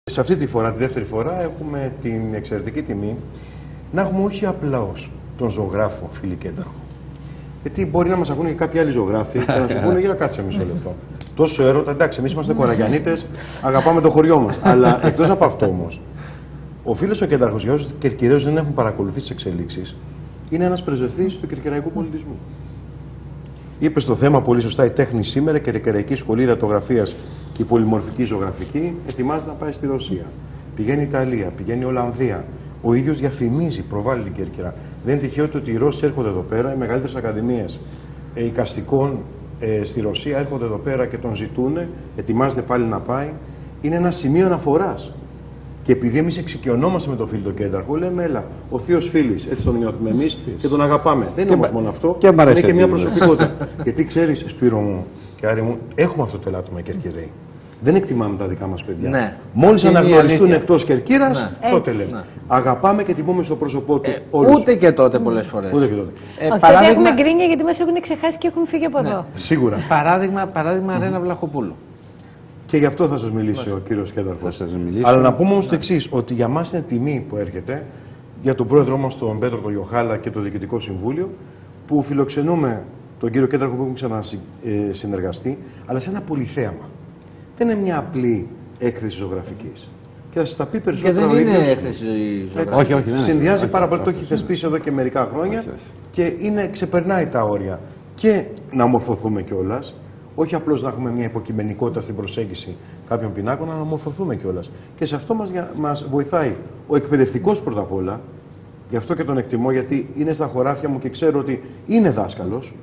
Σε αυτή τη φορά, τη δεύτερη φορά, έχουμε την εξαιρετική τιμή να έχουμε όχι απλώς τον ζωγράφο Φίλη Κένταρχο. Γιατί μπορεί να μας ακούνε και κάποιοι άλλοι ζωγράφοι και να σου πούνε για κάτσε μισό λεπτό. Τόσο έρωτα, εντάξει, εμείς είμαστε κοραγιανίτες, αγαπάμε το χωριό μας. Αλλά εκτός από αυτό όμως, ο Φίλος ο Κένταρχος, για όσους κερκυραίους δεν έχουν παρακολουθήσει τις εξελίξεις, είναι ένας πρεσβευτής του κερκυραϊκού πολιτισμού. Είπε στο θέμα πολύ σωστά η τέχνη σήμερα, η Κερκυραϊκή Σχολή Υδατογραφίας και η Πολυμορφική Ζωγραφική ετοιμάζεται να πάει στη Ρωσία. Πηγαίνει η Ιταλία, πηγαίνει η Ολλανδία. Ο ίδιος διαφημίζει, προβάλλει την Κέρκυρα. Δεν είναι τυχαίο ότι οι Ρώσοι έρχονται εδώ πέρα, οι μεγαλύτερες ακαδημίες εικαστικών στη Ρωσία έρχονται εδώ πέρα και τον ζητούν, ετοιμάζεται πάλι να πάει. Είναι ένα σημείο αναφοράς. Και επειδή εμείς εξοικειωνόμαστε με τον Φίλη τον Κένταρχο, λέμε έλα, ο θείος Φίλης, έτσι τον νιώθουμε εμείς και τον αγαπάμε. Δεν είναι όμως μόνο αυτό, είναι και μια προσωπικότητα. Γιατί ξέρεις, Σπύρο μου και Άρη μου, έχουμε αυτό το ελάττωμα οι Κερκυραίοι. Δεν εκτιμάμε τα δικά μας παιδιά. Ναι. Μόλις αναγνωριστούν εκτός Κερκύρας, ναι, τότε λέμε. Ναι. Αγαπάμε και τιμούμε στο πρόσωπό του όλους. Ούτε και τότε πολλές φορές. Ούτε και τότε. Παράδειγμα... έχουμε γκρίνια γιατί μας έχουν ξεχάσει και έχουν φύγει από εδώ. Σίγουρα. Παράδειγμα Ρένα Βλαχοπούλου. Και γι' αυτό θα σας μιλήσει ο κύριος Κένταρχος. Αλλά να πούμε όμως το εξής, ότι για μας είναι τιμή που έρχεται, για τον πρόεδρό μας, τον Πέτρο τον Γιωχάλα και το Διοικητικό Συμβούλιο, που φιλοξενούμε τον κύριο Κένταρχο που έχουμε ξανασυνεργαστεί, αλλά σε ένα πολυθέαμα. Δεν είναι μια απλή έκθεση ζωγραφικής. Και θα σας τα πει περισσότερο ο ίδιος. Δεν είναι έκθεση ζωγραφικής. Όχι, δεν συνδυάζει πάρα πολύ, το έχει θεσπίσει εδώ και μερικά χρόνια και ξεπερνάει τα όρια. Και να μορφωθούμε κιόλας. Όχι απλώς να έχουμε μια υποκειμενικότητα στην προσέγγιση κάποιων πινάκων, αλλά να μορφωθούμε κιόλας. Και σε αυτό μας βοηθάει ο εκπαιδευτικός πρώτα απ' όλα. Γι' αυτό και τον εκτιμώ, γιατί είναι στα χωράφια μου και ξέρω ότι είναι δάσκαλος.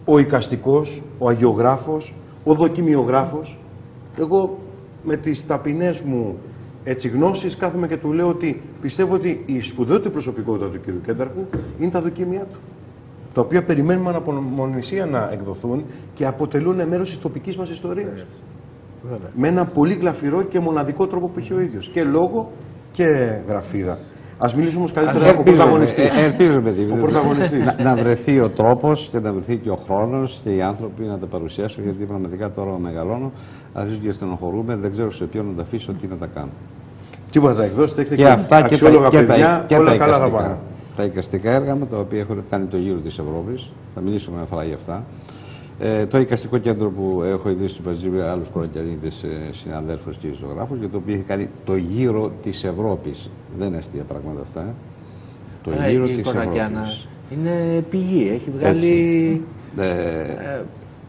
Ο εικαστικός, ο αγιογράφος, ο δοκιμιογράφος. Εγώ με τις ταπεινές μου γνώσεις κάθομαι και του λέω ότι πιστεύω ότι η σπουδαιότερη προσωπικότητα του κ. Κένταρχου είναι τα δοκίμια του. Τα οποία περιμένουμε αναπομονησία να εκδοθούν και αποτελούν μέρος της τοπικής μας ιστορίας. Με ένα πολύ γλαφυρό και μοναδικό τρόπο που έχει ο ίδιος. Και λόγο και γραφίδα. Ας μιλήσουμε όμως καλύτερα από τον πρωταγωνιστή. Ελπίζω, παιδί, να βρεθεί ο τρόπος και να βρεθεί και ο χρόνος και οι άνθρωποι να τα παρουσιάσουν. Γιατί πραγματικά τώρα μεγαλώνω, αρχίζω και στενοχωρούμε, δεν ξέρω σε ποιον να τα αφήσω, τι να τα κάνω. Τίποτα θα εκδώσετε, έχετε και αυτά αξιόλογα παιδιά, όλα καλά θα πάνε. Τα εικαστικά έργα με τα οποία έχουν κάνει το γύρο της Ευρώπης, θα μιλήσουμε μια φορά για αυτά. Το εικαστικό κέντρο που έχω ιδρύσει μαζί με άλλους κορακιανίτες συναδέλφους και ζωγράφους, για το οποίο έχει κάνει το γύρο της Ευρώπης. Δεν είναι αστεία πράγματα αυτά. Το γύρο της Ευρώπης. Είναι πηγή, έχει βγάλει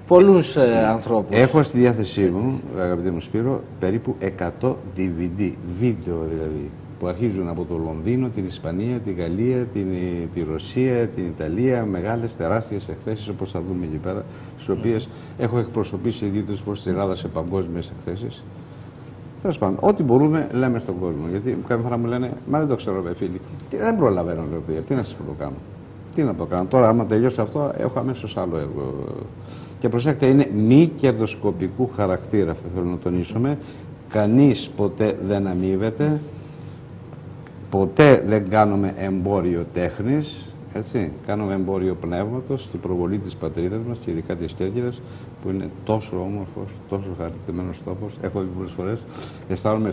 πολλούς ανθρώπους. Έχω στη διάθεσή μου, αγαπητέ μου Σπύρο, περίπου 100 DVD, βίντεο δηλαδή, που αρχίζουν από το Λονδίνο, την Ισπανία, τη Γαλλία, τη Ρωσία, την Ιταλία, μεγάλες τεράστιες εκθέσεις όπως θα δούμε εκεί πέρα, στις οποίες έχω εκπροσωπήσει 2-3 φορές στην Ελλάδα σε παγκόσμιες εκθέσεις. Τέλος πάντων, ό,τι μπορούμε λέμε στον κόσμο. Γιατί κάποια φορά μου λένε, μα δεν το ξέρω, ρε φίλοι, δεν προλαβαίνω, ρε, τι να σας το κάνω. Τι να το κάνω. Τώρα, άμα τελειώσω αυτό, έχω αμέσως άλλο έργο. Και προσέξτε, είναι μη κερδοσκοπικού χαρακτήρα, αυτό θέλω να τονίσουμε. Κανείς ποτέ δεν αμείβεται. Ποτέ δεν κάνουμε εμπόριο τέχνης, έτσι. Κάνουμε εμπόριο πνεύματος, την προβολή της πατρίδας μας και ειδικά της Κέρκυρας, που είναι τόσο όμορφος, τόσο χαριτωμένος τόπος. Έχω δει πολλές φορές, αισθάνομαι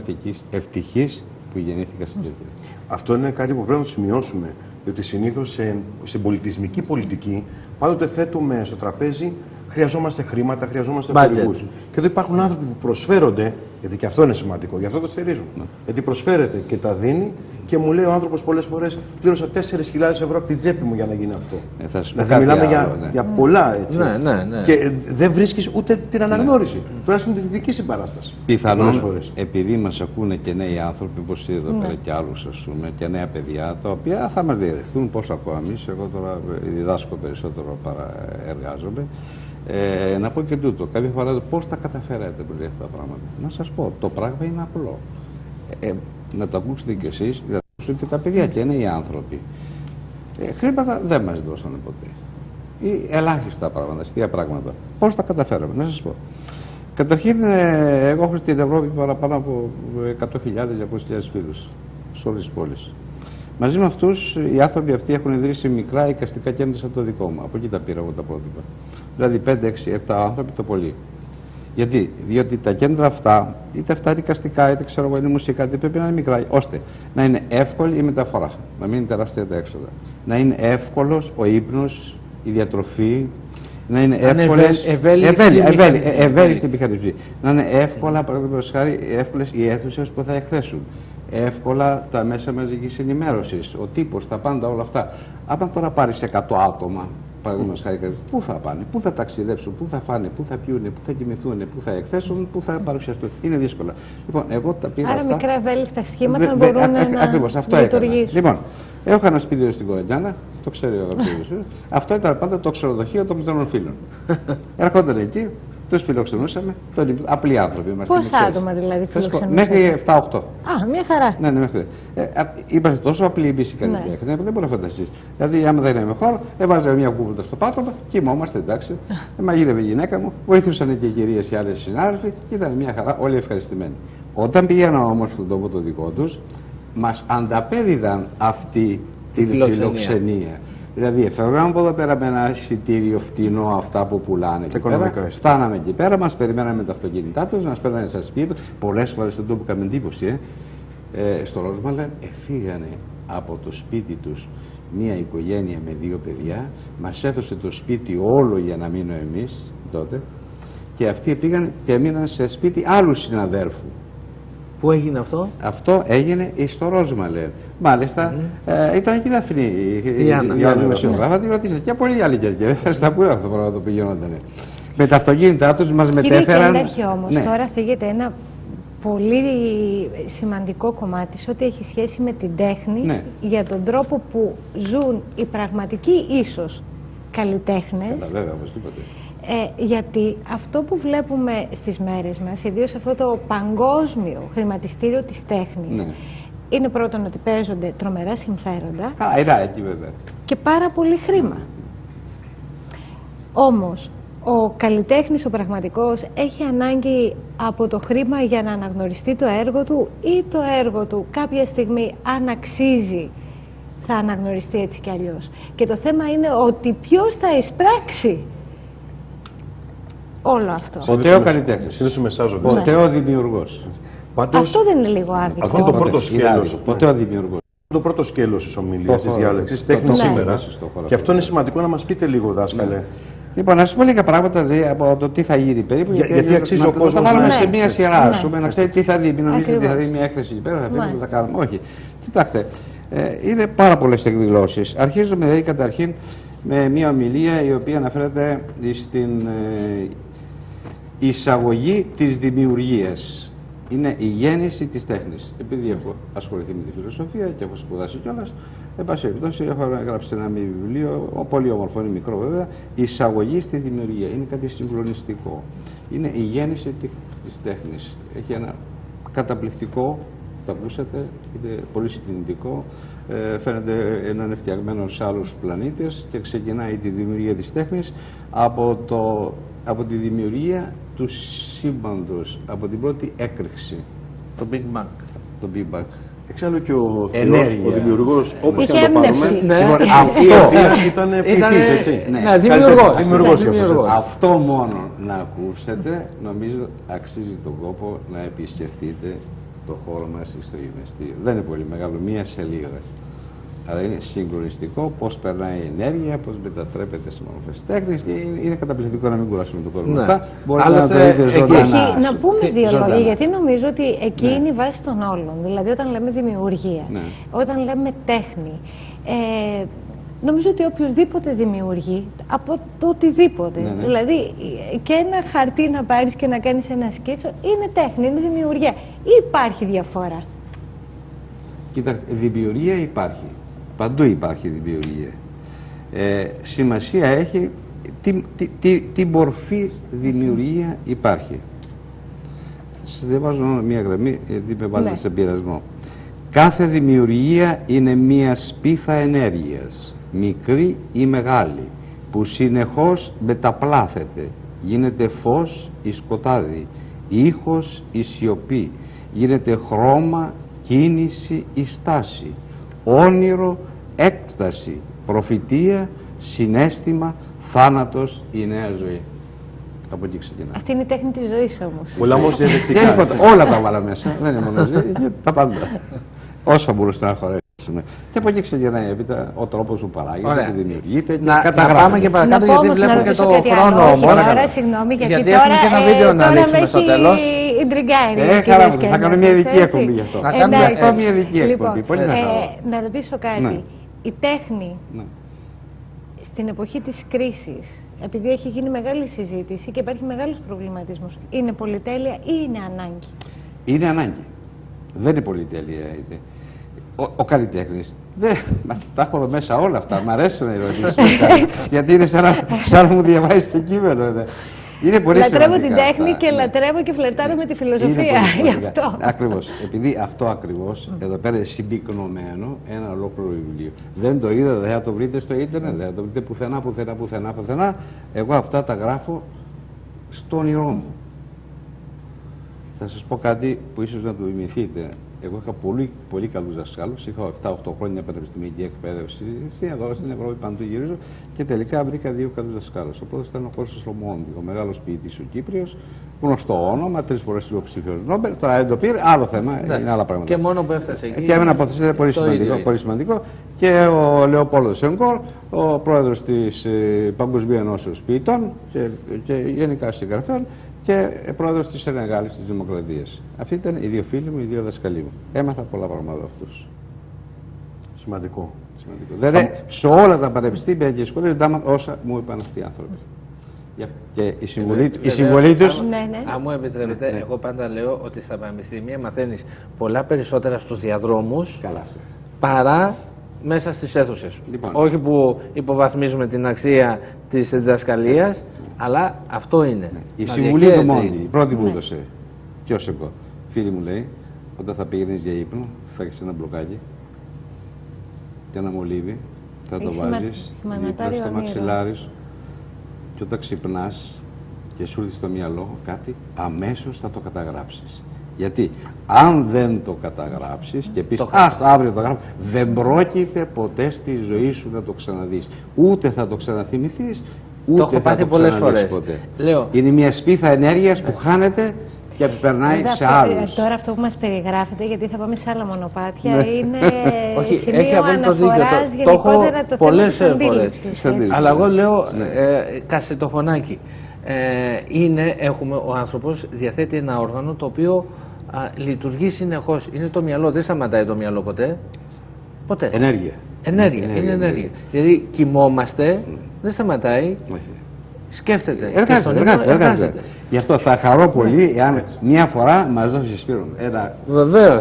ευτυχής που γεννήθηκα στην Κέρκυρα. Αυτό είναι κάτι που πρέπει να το σημειώσουμε, διότι συνήθως σε πολιτισμική πολιτική πάντοτε θέτουμε στο τραπέζι χρειαζόμαστε χρήματα, χρειαζόμαστε χορηγούς. Και εδώ υπάρχουν άνθρωποι που προσφέρονται, γιατί και αυτό είναι σημαντικό, γι' αυτό το στηρίζουν. Γιατί προσφέρεται και τα δίνει και μου λέει ο άνθρωπος πολλές φορές πλήρωσα 4.000 ευρώ από την τσέπη μου για να γίνει αυτό. Δηλαδή μιλάμε για πολλά έτσι. Και δεν βρίσκεις ούτε την αναγνώριση. Τουλάχιστον τη δική συμπαράσταση. Πιθανόν επειδή μας ακούνε και νέοι άνθρωποι, όπως εδώ πέρα και άλλους, ας πούμε, και νέα παιδιά, τα οποία θα μας διαδεχθούν πώς ακούω εμείς. Εγώ τώρα διδάσκω περισσότερο παρά εργάζομαι. Να πω και τούτο, κάποια φορά πώς τα καταφέρατε που λέει αυτά τα πράγματα. Να σας πω, το πράγμα είναι απλό. Να το ακούσετε κι εσείς, να το ακούσετε και τα παιδιά και είναι οι άνθρωποι. Χρήματα δεν μας δώσανε ποτέ. Ή ελάχιστα πράγματα, αστεία πράγματα. Πώς τα καταφέραμε, να σας πω. Καταρχήν, εγώ έχω στην Ευρώπη παραπάνω από 100.000-200.000 φίλους σε όλες τις πόλεις. Μαζί με αυτούς, οι άνθρωποι αυτοί έχουν ιδρύσει μικρά εικαστικά κέντρα σαν το δικό μου. Από εκεί τα πήρα εγώ τα πρότυπα. Δηλαδή 5, 6, 7 άνθρωποι το πολύ. Γιατί? Διότι τα κέντρα αυτά, είτε αυτά είναι εικαστικά, είτε ξέρω εγώ είναι μουσικά, είτε πρέπει να είναι μικρά, ώστε να είναι εύκολη η μεταφορά, να μην είναι τεράστια τα έξοδα. Να είναι εύκολος ο ύπνος, η διατροφή, να είναι ευέλικτη μηχανισμοί. Να είναι εύκολα, παραδείγματος χάρη, εύκολες οι αίθουσες που θα εκθέσουν. Εύκολα τα μέσα μαζικής ενημέρωσης, ο τύπος, τα πάντα όλα αυτά. Αν τώρα πάρεις 100 άτομα, παραδείγματος χάρη, πού θα πάνε, πού θα ταξιδέψουν, πού θα φάνε, πού θα πιούνε, πού θα κοιμηθούν, πού θα εκθέσουν, πού θα παρουσιαστούν. Είναι δύσκολα. Λοιπόν, εγώ τα πήρα. Άρα αυτά. Μικρά ευέλικτα σχήματα να μπορούν να λειτουργήσουν. Λοιπόν, έχω ένα σπίτι στην Κορεντιάνα, το ξέρει ο αγαπητός. Αυτό ήταν πάντα το ξενοδοχείο των κλειτών φίλων. Έρχονταν εκεί, τους φιλοξενούσαμε, απλοί άνθρωποι είμαστε. Πόσα άτομα δηλαδή φιλοξενούσαμε? Μέχρι 7-8. Α, μια χαρά. Ναι, μέχρι. Είμαστε τόσο απλοί εμείς οι καλλιτέχνες, δεν μπορεί να φανταστείς. Δηλαδή, άμα δεν είχαμε χώρο, έβαζα μια κούβερτα στο πάτωμα, κοιμόμαστε, εντάξει. Μαγείρευε η γυναίκα μου, βοηθούσαν και οι κυρίες οι άλλες συνάδελφοι και ήταν μια χαρά, όλοι ευχαριστημένοι. Όταν πήγαινα όμως στον τόπο το δικό τους, μας ανταπέδιδαν αυτή την φιλοξενία. Δηλαδή, έφευγαμε από εδώ πέρα με ένα εισιτήριο φτηνό, αυτά που πουλάνε. Φτάναμε εκεί πέρα, μας περιμέναμε με τα αυτοκίνητά τους, μας παίρνανε στα σπίτια τους. Πολλές φορές στον τόπο είχαμε εντύπωση, στο Ρόσμαλεν εφήγανε από το σπίτι τους μία οικογένεια με 2 παιδιά, μας έδωσε το σπίτι όλο για να μείνω εμείς τότε και αυτοί πήγαν και έμειναν σε σπίτι άλλου συναδέρφου. Πού έγινε αυτό? Αυτό έγινε στο Ρόσμαλεν. Μάλιστα, ήταν και η Δαφνή, η Άννα δημοσιογράφα, τη ρωτήσατε και πολλοί άλλοι κερκέ. Στα πού αυτό το πράγμα το πηγαίνονταν. Με τα αυτοκίνητά τους μας μετέφεραν. Κύριε Κεντάρχη, όμως, τώρα θίγεται ένα πολύ σημαντικό κομμάτι σε ό,τι έχει σχέση με την τέχνη, για τον τρόπο που ζουν οι πραγματικοί ίσως καλλιτέχνες. Βέβαια, οπωσδήποτε. Γιατί αυτό που βλέπουμε στις μέρες μας, ιδίως αυτό το παγκόσμιο χρηματιστήριο της τέχνης, είναι πρώτον ότι παίζονται τρομερά συμφέροντα εκεί βέβαια. και πάρα πολύ χρήμα. Όμως, ο καλλιτέχνης, ο πραγματικός, έχει ανάγκη από το χρήμα για να αναγνωριστεί το έργο του ή το έργο του κάποια στιγμή, αν αξίζει, θα αναγνωριστεί έτσι κι αλλιώς. Και το θέμα είναι ότι ποιος θα εισπράξει όλο αυτό. Ποτέ ο καλλιτέχνης. Ποτέ ο δημιουργός. Αυτό δεν είναι λίγο άδικο? Αυτό είναι το πρώτο σκέλος. Ποτέ ο δημιουργός. Το πρώτο σκέλος της ομιλίας, της διάλεξης, τέχνη σήμερα. Και αυτό είναι σημαντικό να μας πείτε λίγο, δάσκαλε. Λοιπόν, να σας πω λίγα πράγματα από το τι θα γίνει περίπου. Γιατί αξίζει ο κόσμος να βάλουμε σε μία σειρά, να ξέρει τι θα δει. Μην νομίζετε ότι θα δει μια έκθεση εκεί πέρα, θα φύγουμε και θα κάνουμε. Όχι. Κοιτάξτε, είναι πάρα πολλές εκδηλώσεις. Αρχίζουμε δηλαδή καταρχήν με μια ομιλία η οποία αναφέρεται στην εισαγωγή της δημιουργίας. Είναι η γέννηση της τέχνης. Επειδή έχω ασχοληθεί με τη φιλοσοφία και έχω σπουδάσει κιόλας, εν πάση περιπτώσει έχω γράψει ένα βιβλίο, πολύ όμορφο, είναι μικρό βέβαια, η εισαγωγή στη δημιουργία. Είναι κάτι συγκλονιστικό. Είναι η γέννηση της τέχνης. Έχει ένα καταπληκτικό, το ακούσατε, είναι πολύ συγκινητικό. Φαίνεται να είναι φτιαγμένο σε άλλους πλανήτες και ξεκινάει τη δημιουργία της τέχνης από τη δημιουργία του σύμπαντος, από την πρώτη έκρηξη. Το Big Bang. Το Big Bang. Εξάλλου και ο Θεός, ο δημιουργός, όπως και να το πάρουμε, αυτό ήταν ποιητής, έτσι. Ναι, δημιουργός. Αυτό μόνο να ακούσετε, νομίζω αξίζει τον κόπο να επισκεφτείτε το χώρο μας στο γυμναστήριο. Δεν είναι πολύ μεγάλο, μία σελίδα. Αλλά είναι συγκλονιστικό πώς περνάει η ενέργεια, πώς μετατρέπεται σε μορφές τέχνης και είναι καταπληκτικό να μην κουράσουμε τον κόσμο. Αυτά μπορείτε να το δείτε ζωντανά. Να πούμε 2 λόγια, γιατί νομίζω ότι εκεί είναι η βάση των όλων. Δηλαδή, όταν λέμε δημιουργία, όταν λέμε τέχνη, νομίζω ότι οποιοδήποτε δημιουργεί από το οτιδήποτε. Δηλαδή, και ένα χαρτί να πάρεις και να κάνεις ένα σκίτσο είναι τέχνη, είναι δημιουργία. Ή υπάρχει διαφορά? Κοιτάξτε, δημιουργία υπάρχει. Παντού υπάρχει δημιουργία. Σημασία έχει τι μορφή δημιουργία υπάρχει. Σας διαβάζω μία γραμμή, γιατί με βάζετε σε πειρασμό. Κάθε δημιουργία είναι μία σπίθα ενέργειας, μικρή ή μεγάλη, που συνεχώς μεταπλάθεται. Γίνεται φως ή σκοτάδι, ήχος ή σιωπή, γίνεται χρώμα, κίνηση ή στάση, όνειρο, έκσταση, προφητεία, συναίσθημα, θάνατος ή νέα ζωή. Από εκεί ξεκινάει. Αυτή είναι η τέχνη της ζωής όμως. Πολλά όμως διαδεκτικά. Όλα τα βάλα μέσα. Δεν είναι μόνο ζωή, τα πάντα. Όσα μπορούσαν να χωρέσουν. Και από εκεί ξεκινάει έπειτα ο τρόπος που παράγεται, που δημιουργείται. Να πάμε και παρακάτω, γιατί βλέπω και το χρόνο όμως. Τώρα, συγγνώμη, γιατί έχουμε και ένα βίντεο να δείξουμε στο τέλος. Χαρά μου, θα κάνω μια ειδική εκπομπή γι' αυτό. Να κάνουμε μια ειδική εκπομπή. Πολύ να ρωτήσω κάτι. Η τέχνη στην εποχή της κρίσης, επειδή έχει γίνει μεγάλη συζήτηση και υπάρχει μεγάλος προβληματισμός, είναι πολυτέλεια ή είναι ανάγκη? Είναι ανάγκη. Δεν είναι πολυτέλεια. Ο καλλιτέχνης. Τα έχω εδώ μέσα όλα αυτά. Μ' αρέσει να ερωτήσω. Γιατί είναι σαν να μου διαβάζει το κείμενο. Είναι πολύ λατρεύω την τέχνη και λατρεύω και φλερτάρω με τη φιλοσοφία. Γι' αυτό. Ακριβώς. Επειδή αυτό ακριβώς εδώ πέρα είναι συμπυκνωμένο ένα ολόκληρο βιβλίο. Δεν το είδα, δεν θα το βρείτε στο ίντερνετ, δεν θα το βρείτε πουθενά. Εγώ αυτά τα γράφω στο όνειρό μου. Θα σας πω κάτι που ίσως να το θυμηθείτε. Εγώ είχα πολύ καλούς δασκάλους. Είχα 7-8 χρόνια πανεπιστημιακή εκπαίδευση στην Ευρώπη, παντού γυρίζω και τελικά βρήκα 2 καλούς δασκάλους. Ο πρώτος ήταν ο Κώστας Λομόντι, ο μεγάλος ποιητής ο Κύπριος, γνωστό όνομα, 3 φορές υποψήφιος Νόμπελ. Τώρα δεν το πήρε, άλλο θέμα, είναι άλλα πράγματα. Και μόνο που έφτασε εκεί. Και έμενα από αυτό, είναι πολύ σημαντικό. Και ο Λεοπόλδος Σενκόρ, ο πρόεδρος της Παγκοσμίου Ενώσεως Ποιητών και γενικά συγγραφέων, και πρόεδρος της Σενεγάλης της Δημοκρατίας. Αυτοί ήταν οι 2 φίλοι μου, οι 2 δασκαλοί μου. Έμαθα πολλά πράγματα από αυτούς. Σημαντικό. Δηλαδή, σε όλα τα πανεπιστήμια και σχολές όσα μου είπαν αυτοί οι άνθρωποι. Και η συμβολή τους... Αν μου επιτρέπετε, εγώ πάντα λέω ότι στα πανεπιστήμια μαθαίνεις πολλά περισσότερα στους διαδρόμους παρά μέσα στις αίθουσες. Λοιπόν, όχι που υποβαθμίζουμε την αξία της διδασκαλίας, αλλά αυτό είναι. Η συμβουλή του Μόντι, η πρώτη που έδωσε, ποιος εγώ, φίλη μου λέει, όταν θα πήγαινες για ύπνο, θα έχεις ένα μπλοκάκι και ένα μολύβι, θα το βάζεις δίπλα στο μαξιλάρι σου και όταν ξυπνάς και σου έρθει στο μυαλό κάτι, αμέσως θα το καταγράψεις. Γιατί αν δεν το καταγράψεις και πεις αύριο το γράφω, δεν πρόκειται ποτέ στη ζωή σου να το ξαναδείς. Ούτε θα το ξαναθυμηθείς, ούτε θα το ξαναδείς ποτέ. Είναι μια σπίθα ενέργειας που χάνεται και περνάει σε άλλους. Τώρα αυτό που μας περιγράφετε, γιατί θα πάμε σε άλλα μονοπάτια, είναι σημείο αναφοράς γενικότερα το θέμα της αντίληψης. Αλλά εγώ λέω κασετοφωνάκι. Έχουμε ο άνθρωπος διαθέτει ένα όργανο το οποίο λειτουργεί συνεχώς. Είναι το μυαλό, δεν σταματάει το μυαλό ποτέ. Ποτέ. Ενέργεια. Είναι ενέργεια. Δηλαδή κοιμόμαστε, δεν σταματάει. Σκέφτεται. Εργάζεται. Γι' αυτό θα χαρώ πολύ εάν μια φορά μας δώσει Σπύρο ένα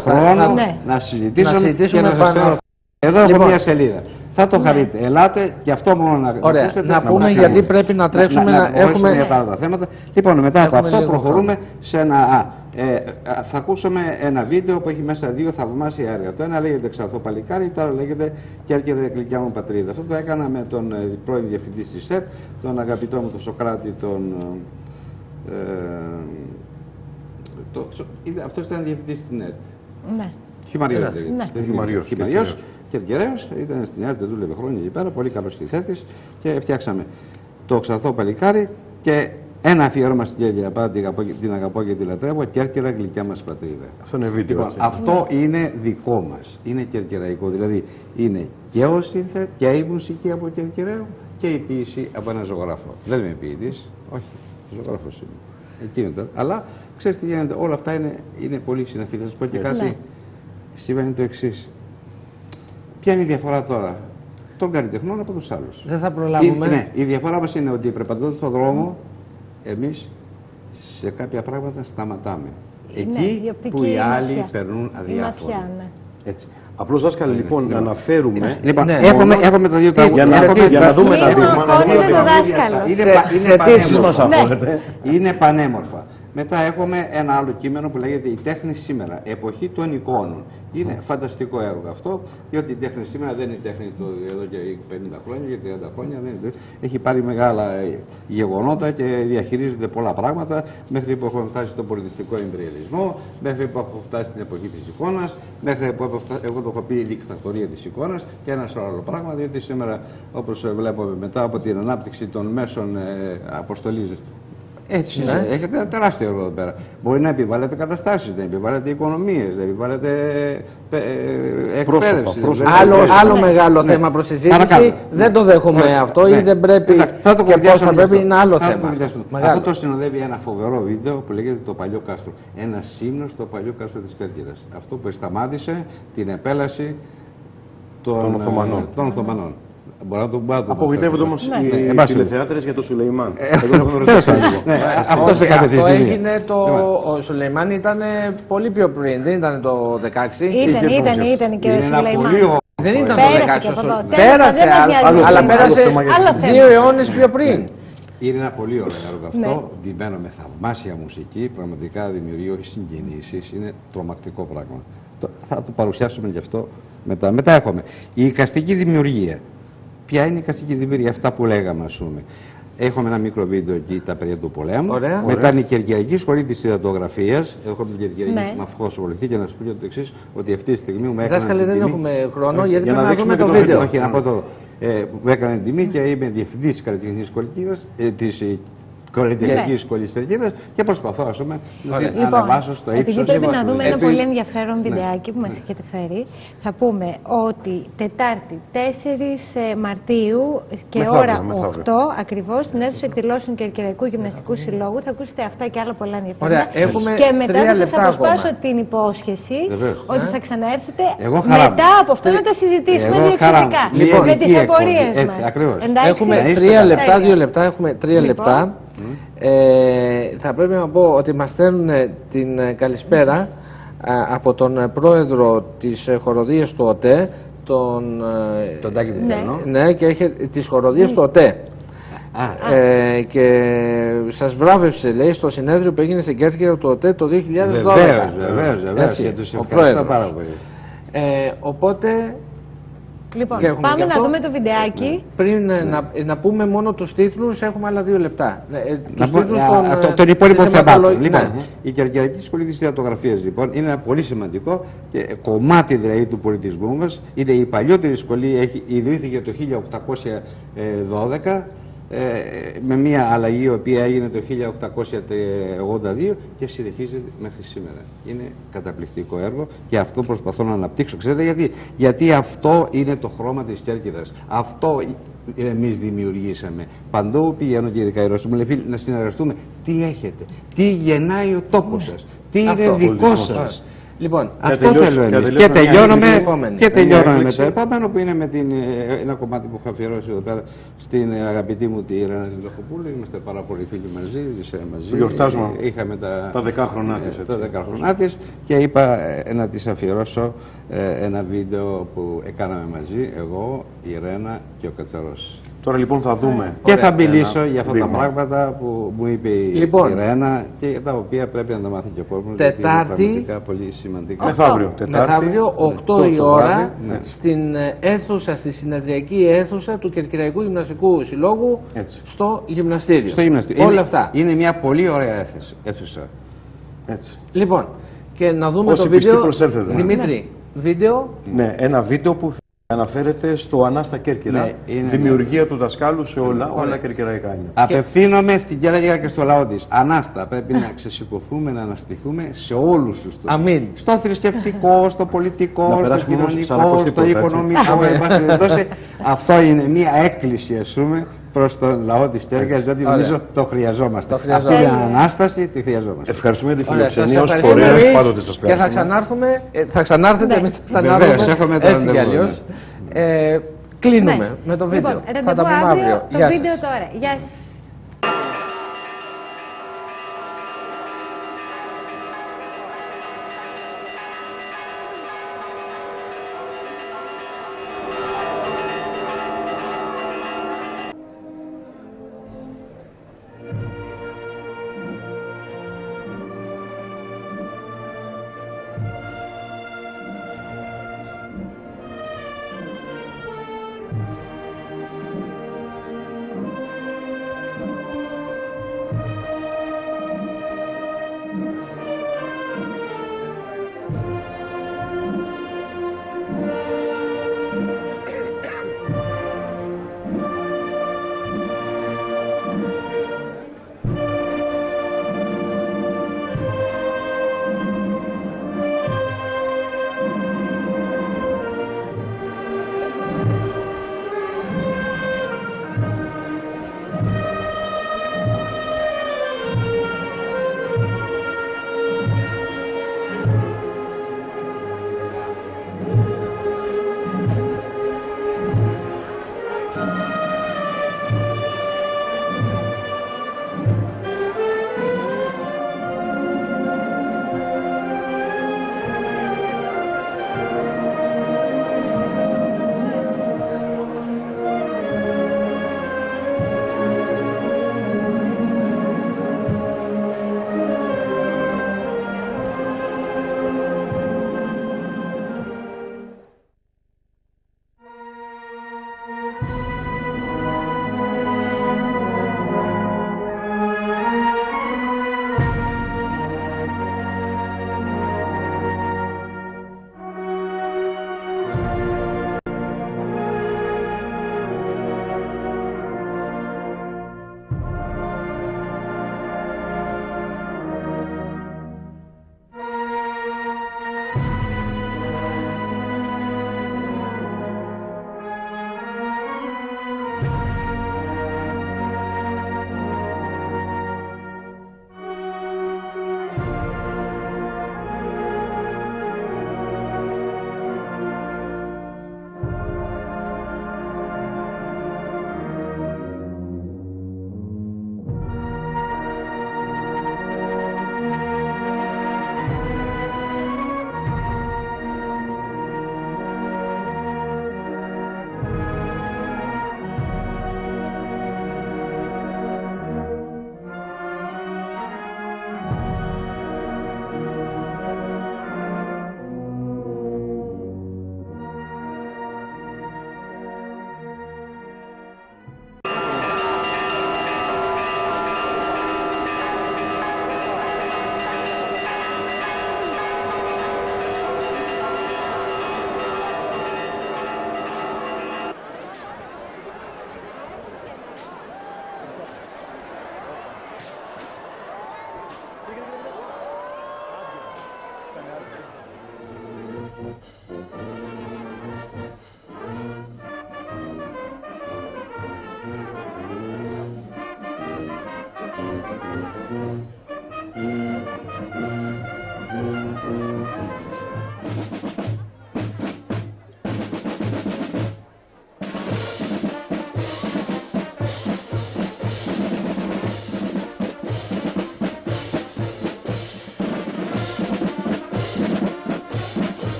χρόνο να συζητήσουμε και να σας φέρω. Εδώ έχω μια σελίδα. Θα το χαρείτε. Ελάτε και αυτό μόνο να ακούσετε. Να πούμε γιατί πρέπει να τρέξουμε να έχουμε για τα άλλα θέματα. Λοιπόν, μετά από αυτό προχωρούμε σε ένα... θα ακούσουμε ένα βίντεο που έχει μέσα 2 θαυμάσια έργα. Το ένα λέγεται Ξανθό Παλικάρι, το άλλο λέγεται Κέρκυρα γλυκιά μου πατρίδα. Αυτό το έκανα με τον πρώην διευθυντή της ΣΕΤ, τον αγαπητό μου τον Σοκράτη, αυτός ήταν διευθυντής στην ΕΤ. Ναι. Χιμαριός. Κερκυραίος, ήταν στην ΕΡΤ, δούλευε χρόνια εκεί πέρα, πολύ καλός συνθέτης και φτιάξαμε το Ξανθό Παλικάρι και ένα αφιέρωμα στην Κέρκυρα, πάρα την αγαπώ και τη λατρεύω, Κέρκυρα γλυκιά μας πατρίδα. Αυτό είναι βίντεο. Λοιπόν, αυτό είναι δικό μας, είναι κερκυραϊκό, δηλαδή είναι και ο σύνθετ και η μουσική από Κερκυραίο και η ποίηση από ένα ζωγράφο. Δεν είμαι ποιητής, όχι, ζωγράφος είμαι. Εκείνο τώρα. Αλλά ξέρεις τι γίνεται, όλα αυτά είναι πολύ συναφή. Θα σας πω και κάτι. Συμβαίνει το εξής. Ποια είναι η διαφορά τώρα των καλλιτεχνών από τους άλλους? Δεν θα προλάβουμε. Η διαφορά μας είναι ότι περπατώντας στον δρόμο, εμείς σε κάποια πράγματα σταματάμε. Εκεί που οι άλλοι περνούν αδιάφοροι. Έτσι. Απλώς δάσκαλε, λοιπόν, να αναφέρουμε... Λοιπόν, έχουμε το δύο τραγούδια. Για να δούμε τα δείγματα. Είναι πανέμορφα. Μετά έχουμε ένα άλλο κείμενο που λέγεται «Η τέχνη σήμερα, εποχή των εικόνων». Είναι φανταστικό έργο αυτό, διότι η τέχνη σήμερα δεν είναι η τέχνη εδώ και 50 χρόνια και 30 χρόνια. Έχει πάρει μεγάλα γεγονότα και διαχειρίζεται πολλά πράγματα, μέχρι που έχουμε φτάσει στον πολιτιστικό εμπειριαλισμό, μέχρι που έχουμε φτάσει στην εποχή της εικόνας, μέχρι που εγώ το έχω πει η δικτατορία της εικόνας και ένα άλλο πράγμα, διότι σήμερα, όπως βλέπουμε μετά από την ανάπτυξη των μέσων αποστολής Έτσι, έχετε ένα τεράστιο έργο εδώ πέρα. Μπορεί να επιβάλλετε καταστάσεις, να επιβάλλετε οικονομίες, να επιβάλλετε εκπαίδευση. Άλλο μεγάλο θέμα προς συζήτηση. Δεν το δέχομαι αυτό ή δεν πρέπει. Και πώς θα πρέπει είναι άλλο θέμα. Αυτό το συνοδεύει ένα φοβερό βίντεο που λέγεται Το Παλιό Κάστρο. Ένα ύμνος στο παλιό κάστρο της Κέρκυρας. Αυτό που σταμάτησε την επέλαση των Οθωμανών. Απογοητεύονται όμως οι τηλεθεάτρες για το Σουλεϊμάν. Αυτό σε κάθε αυτό έγινε ο Σουλεϊμάν ήταν πολύ πιο πριν, δεν ήταν το 16. Ήταν και ο Σουλεϊμάν. Δεν ήταν το 16. Πέρασε, αλλά πέρασε 2 αιώνες πιο πριν. Είναι ένα πολύ ωραίο έργο αυτό, ντυμένο με θαυμάσια μουσική, πραγματικά δημιουργεί συγκινήσεις, είναι τρομακτικό πράγμα. Θα το παρουσιάσουμε γι' αυτό μετά. Μετά έχουμε η εικαστική δημιουργία. Ποια είναι η εικαστική δημιουργία, αυτά που λέγαμε, ας πούμε. Έχουμε ένα μικρό βίντεο εκεί, τα παιδιά του πολέμου. Μετά είναι η Κερκυραϊκή Σχολή της Ιδεατογραφίας. Έχω την Κερκυραϊκή με αυτό ασχοληθεί και να σου πω το εξής, ότι αυτή τη στιγμή μου έκανε. Δάσκαλε, δεν έχουμε χρόνο, γιατί πρέπει να δούμε το βίντεο. Όχι, να πω το. Μου έκανε την τιμή και είμαι διευθυντής της Καλλιτεχνικής Καλλιτεχνικής Σχολής Κερκύρας και προσπαθώ να την ανεβάσω στο ύψος. Επειδή πρέπει να δούμε ένα πολύ ενδιαφέρον βιντεάκι που μας έχετε φέρει, θα πούμε ότι Τετάρτη 4 Μαρτίου και ώρα 8 ακριβώς στην αίθουσα εκδηλώσεων Κερκυραϊκού Γυμναστικού Συλλόγου θα ακούσετε αυτά και άλλα πολλά ενδιαφέροντα. Και μετά θα σας αποσπάσω την υπόσχεση ότι θα ξαναέρθετε μετά από αυτό να τα συζητήσουμε διεξοδικά με τις απορίες μας. Έχουμε 3 λεπτά, 2 λεπτά, έχουμε 3 λεπτά. Θα πρέπει να πω ότι μας στέλνουν την καλησπέρα από τον πρόεδρο της χοροδίας του ΟΤΕ, τον Τάκη Μητρανό. Ναι, και έχει τις χοροδίες του ΟΤΕ. Και σας βράβευσε, λέει, στο συνέδριο που έγινε στην Κέρκυρα του ΟΤΕ το 2012. Βεβαίως, και τους ευχαριστώ πάρα πολύ. Οπότε λοιπόν, πάμε να δούμε το βιντεάκι. Πριν να πούμε μόνο τους τίτλους, έχουμε άλλα 2 λεπτά. Τον υπόλοιπο θεμάτων. Λοιπόν, η Κερκυραϊκή Σχολή της Ιδεατογραφίας λοιπόν, είναι ένα πολύ σημαντικό και κομμάτι δηλαδή του πολιτισμού μας. Είναι η παλιότερη σχολή, ιδρύθηκε το 1812. Με μια αλλαγή η οποία έγινε το 1882 και συνεχίζεται μέχρι σήμερα. Είναι καταπληκτικό έργο και αυτό προσπαθώ να αναπτύξω. Ξέρετε γιατί αυτό είναι το χρώμα της Κέρκυρας. Αυτό εμείς δημιουργήσαμε. Παντού πηγαίνω και ειδικά οι Ρώσοι μου λέει να συνεργαστούμε. Τι έχετε, τι γεννάει ο τόπος σας, τι είναι δικό σας. Λοιπόν, αυτό θέλω εμείς. Και τελειώνουμε με το επόμενο που είναι με ένα κομμάτι που έχω αφιερώσει εδώ πέρα στην αγαπητή μου τη Ρένα Βλαχοπούλου. Είμαστε πάρα πολύ φίλοι μαζί. Γιορτάζουμε. Είχαμε τα 10 χρονά της. Τα 10 χρονά της και είπα να της αφιερώσω ένα βίντεο που έκαναμε μαζί, εγώ, η Ρένα και ο Κατσαρός. Τώρα λοιπόν θα δούμε. Και θα μιλήσω για αυτά τα πράγματα που μου είπε η Ρένα και για τα οποία πρέπει να τα μάθει και ο κόσμος. Τετάρτη, πολύ σημαντικά. Μεθαύριο, 8 η ώρα, στην αίθουσα, στη συνεδριακή αίθουσα του Κερκυραϊκού Γυμναστικού Συλλόγου, στο γυμναστήριο. Όλα αυτά. Είναι μια πολύ ωραία αίθουσα. Λοιπόν, και να δούμε το βίντεο. Δημήτρη, βίντεο. Ναι, ένα βίντεο που αναφέρεται στο Ανάστα Κέρκυρα, δημιουργία του δασκάλου σε όλα κερκυραϊκά είναι. Απευθύνομαι στην Κέρκυρα και στο λαό της. Ανάστα, πρέπει να ξεσηκωθούμε, να αναστηθούμε σε όλους τους τομείς. Αμήν. Στο θρησκευτικό, στο πολιτικό, στο κοινωνικό, στο οικονομικό. Αυτό είναι μια έκκληση, ας πούμε, προς τον λαό της Κέρκυρας, διότι νομίζω το χρειαζόμαστε. Αυτή την Ανάσταση τη χρειαζόμαστε. Ευχαριστούμε για τη φιλοξενία ως φορέας, πάντοτε σας ευχαριστούμε. Και θα ξανάρθουμε, θα ξανάρθετε, εμείς θα ξανάρθουμε, έτσι κι αλλιώς. Κλείνουμε με το βίντεο. Θα τα πούμε αύριο. Το βίντεο τώρα. Γεια σας.